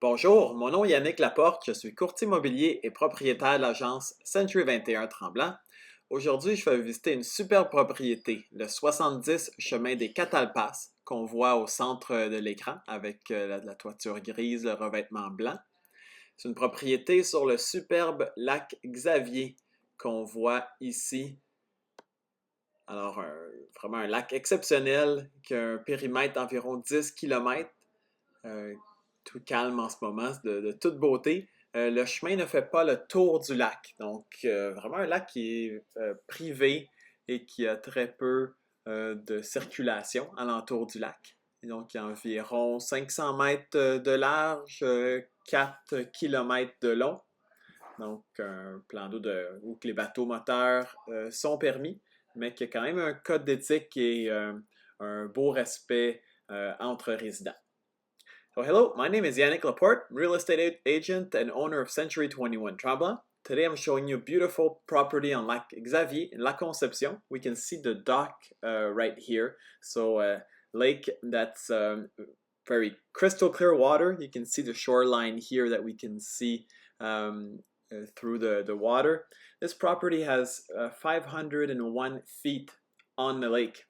Bonjour, mon nom est Yannick Laporte, je suis courtier immobilier et propriétaire de l'agence Century 21 Tremblant. Aujourd'hui, je vais visiter une superbe propriété, le 70 chemin des Catalpas, qu'on voit au centre de l'écran avec la toiture grise, le revêtement blanc. C'est une propriété sur le superbe lac Xavier qu'on voit ici. Alors, vraiment un lac exceptionnel qui a un périmètre d'environ 10 km. Tout calme en ce moment, de toute beauté. Le chemin ne fait pas le tour du lac. Donc, vraiment un lac qui est privé et qui a très peu de circulation alentour du lac. Et donc, il y a environ 500 mètres de large, 4 km de long. Donc, un plan d'eau où les bateaux moteurs sont permis, mais qui a quand même un code d'éthique et un beau respect entre résidents. So hello, my name is Yannick Laporte, real estate agent and owner of Century 21 Tremblant. Today I'm showing you a beautiful property on Lac Xavier in La Conception. We can see the dock right here. So lake that's very crystal clear water. You can see the shoreline here that we can see through the water. This property has 501 feet on the lake.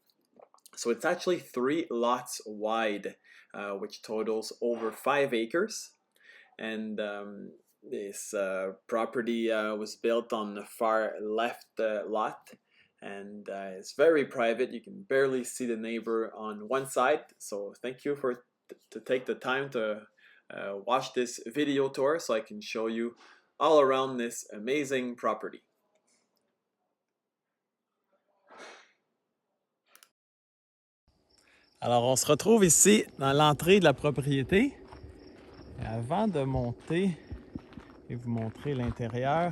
So it's actually 3 lots wide, which totals over 5 acres. And this property was built on the far left lot, and it's very private. You can barely see the neighbor on one side. So thank you to take the time to watch this video tour so I can show you all around this amazing property. Alors, on se retrouve ici dans l'entrée de la propriété. Et avant de monter et vous montrer l'intérieur,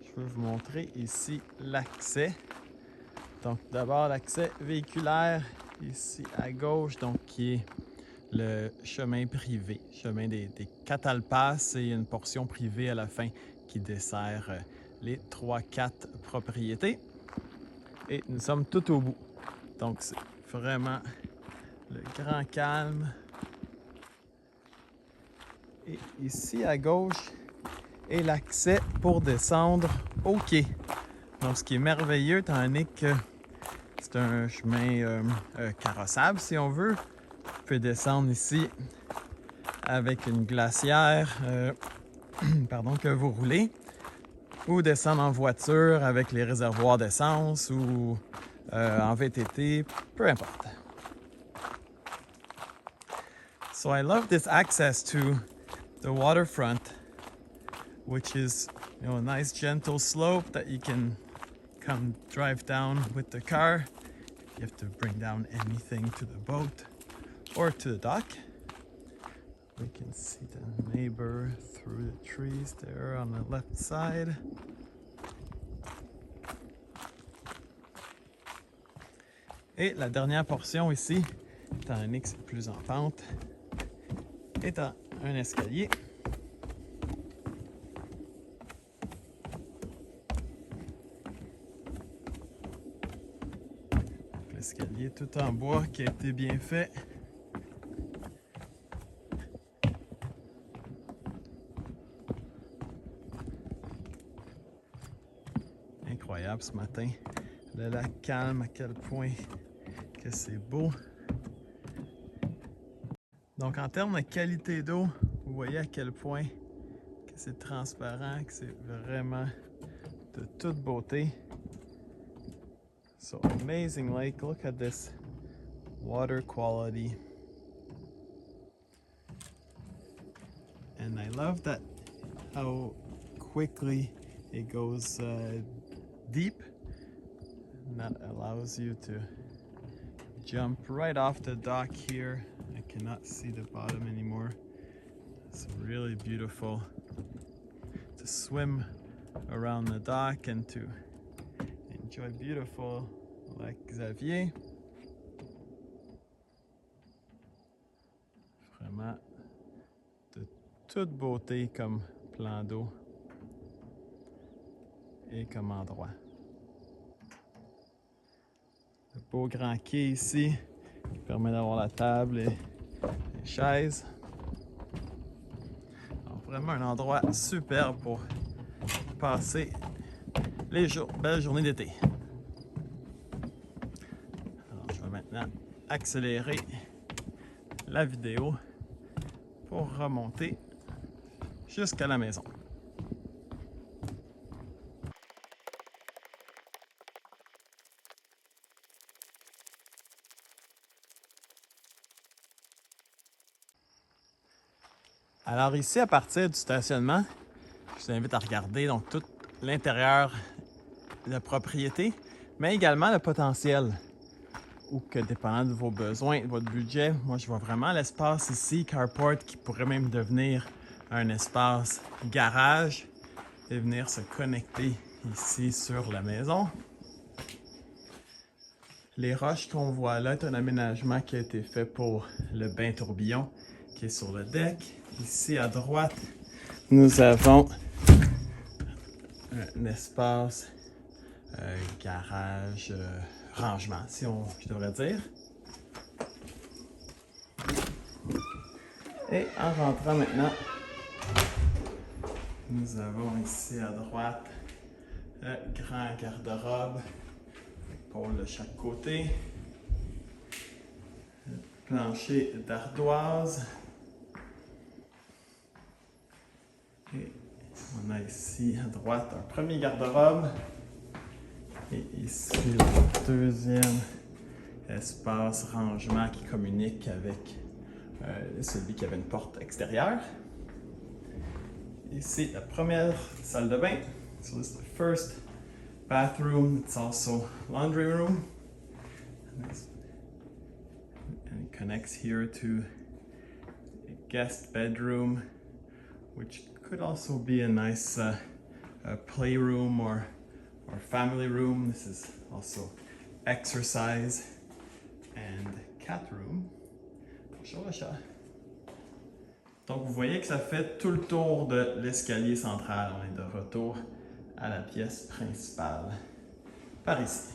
je veux vous montrer ici l'accès. Donc, d'abord, l'accès véhiculaire ici à gauche, donc qui est le chemin privé, chemin des Catalpas, et une portion privée à la fin qui dessert les 3-4 propriétés. Et nous sommes tout au bout. Donc, c'est vraiment le grand calme. Et ici à gauche est l'accès pour descendre au quai. Donc ce qui est merveilleux, étant donné que c'est un chemin carrossable si on veut, on peut descendre ici avec une glacière que vous roulez, ou descendre en voiture avec les réservoirs d'essence, ou en VTT, peu importe. So I love this access to the waterfront, which is, a nice gentle slope that you can come drive down with the car. You have to bring down anything to the boat or to the dock. We can see the neighbor through the trees there on the left side. Et la dernière portion ici, étant donné que c'est plus en pente, est un escalier. L'escalier tout en bois qui a été bien fait. Incroyable ce matin. Le lac calme, à quel point que c'est beau. Donc en termes de qualité d'eau, vous voyez à quel point que c'est transparent, que c'est vraiment de toute beauté. So amazing lake, look at this water quality. And I love that how quickly it goes deep. And that allows you to jump right off the dock here. I cannot see the bottom anymore. It's really beautiful to swim around the dock and to enjoy beautiful Lac Xavier. Vraiment de toute beauté comme plan d'eau et comme endroit. Le beau grand quai ici qui permet d'avoir la table et les chaises. Vraiment un endroit superbe pour passer les belles journées d'été. Alors, je vais maintenant accélérer la vidéo pour remonter jusqu'à la maison. Alors ici, à partir du stationnement, je vous invite à regarder donc tout l'intérieur de la propriété, mais également le potentiel. Ou que dépendant de vos besoins, de votre budget, moi je vois vraiment l'espace ici, carport, qui pourrait même devenir un espace garage et venir se connecter ici sur la maison. Les roches qu'on voit là est un aménagement qui a été fait pour le bain tourbillon qui est sur le deck. Ici à droite, nous avons un espace garage, rangement, je devrais dire. Et en rentrant maintenant, nous avons ici à droite le grand garde-robe, pôle de chaque côté, le plancher d'ardoise. Et on a ici à droite un premier garde-robe. Et ici le deuxième espace rangement qui communique avec celui qui avait une porte extérieure. Ici la première salle de bain. So this is the first bathroom. It's also laundry room. And it connects here to a guest bedroom, which could also be a nice playroom or family room. This is also exercise and cat room. Bonjour le chat. Donc vous voyez que ça fait tout le tour de l'escalier central. On est de retour à la pièce principale par ici.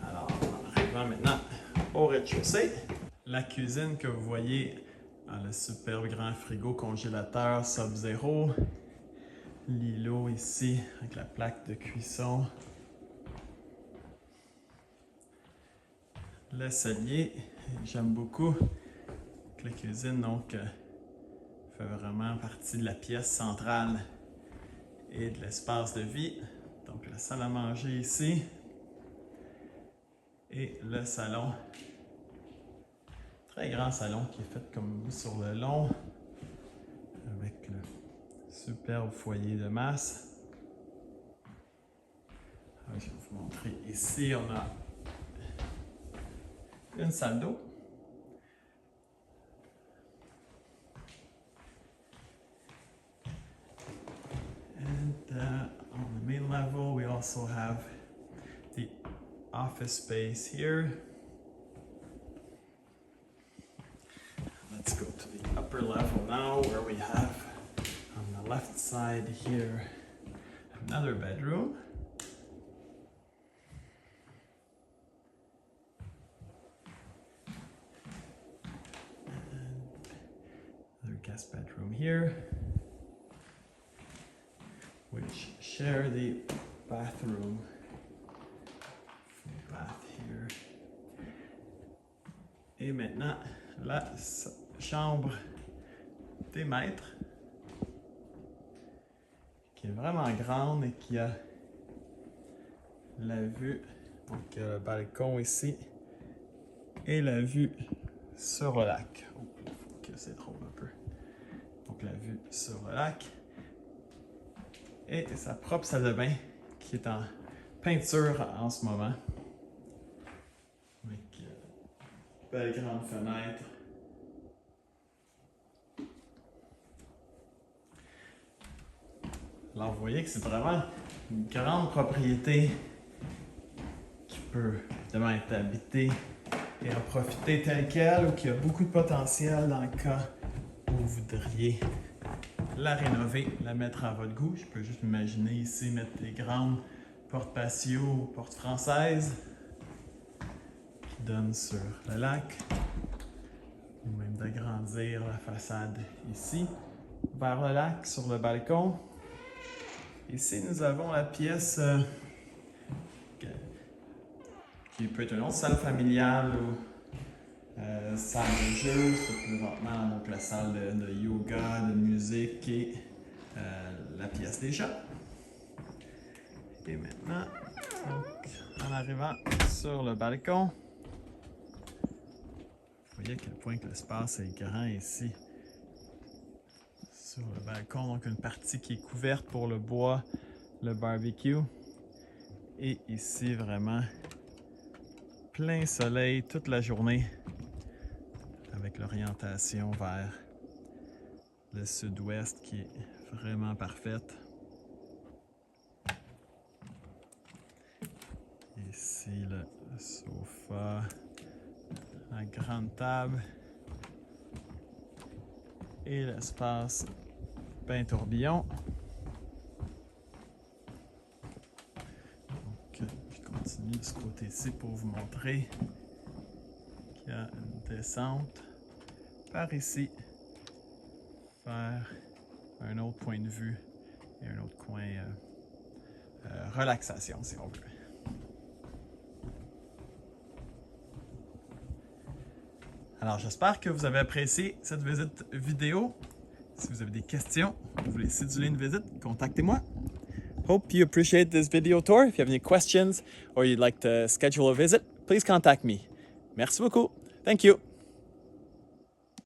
Alors, en arrivant maintenant au rez-de-chaussée, la cuisine que vous voyez a le superbe grand frigo congélateur Sub-Zero. L'îlot ici avec la plaque de cuisson. Le cellier, j'aime beaucoup que la cuisine donc fait vraiment partie de la pièce centrale et de l'espace de vie. Donc la salle à manger ici et le salon. Très grand salon qui est fait comme sur le long avec le superbe foyer de masse. Alors, je vais vous montrer ici, on a une salle d'eau. And on the main level, we also have the office space here. Let's go to the upper level now, where we have on the left side here another bedroom. Another guest bedroom here, which share the bathroom. Bath here. Et maintenant, la chambre des maîtres, qui est vraiment grande et qui a la vue, donc le balcon ici, et la vue sur le lac. Oh, il faut que c'est trop un peu. Donc la vue sur le lac. Et sa propre salle de bain qui est en peinture en ce moment. Avec belle grande fenêtre. Alors vous voyez que c'est vraiment une grande propriété qui peut évidemment être habitée et en profiter telle quelle, ou qui a beaucoup de potentiel dans le cas où vous voudriez la rénover, la mettre à votre goût. Je peux juste imaginer ici mettre des grandes portes patio ou portes françaises qui donnent sur le lac. ou même d'agrandir la façade ici, vers le lac, sur le balcon. Ici, nous avons la pièce qui peut être une autre salle familiale ou salle de jeu. C'est présentement donc la salle de yoga, de musique et la pièce des chats. Et maintenant, donc, en arrivant sur le balcon, vous voyez à quel point que l'espace est grand ici. Sur le balcon, donc une partie qui est couverte pour le bois, le barbecue. Et ici, vraiment, plein soleil toute la journée avec l'orientation vers le sud-ouest qui est vraiment parfaite. Ici, le sofa, la grande table et l'espace bain tourbillon. Donc, je continue de ce côté-ci pour vous montrer qu'il y a une descente par ici vers un autre point de vue et un autre coin relaxation si on veut. Alors j'espère que vous avez apprécié cette visite vidéo. Si vous avez des questions, vous voulez céduler une visite, contactez-moi. Hope you appreciate this video tour. If you have any questions or you'd like to schedule a visit, please contact me. Merci beaucoup. Thank you.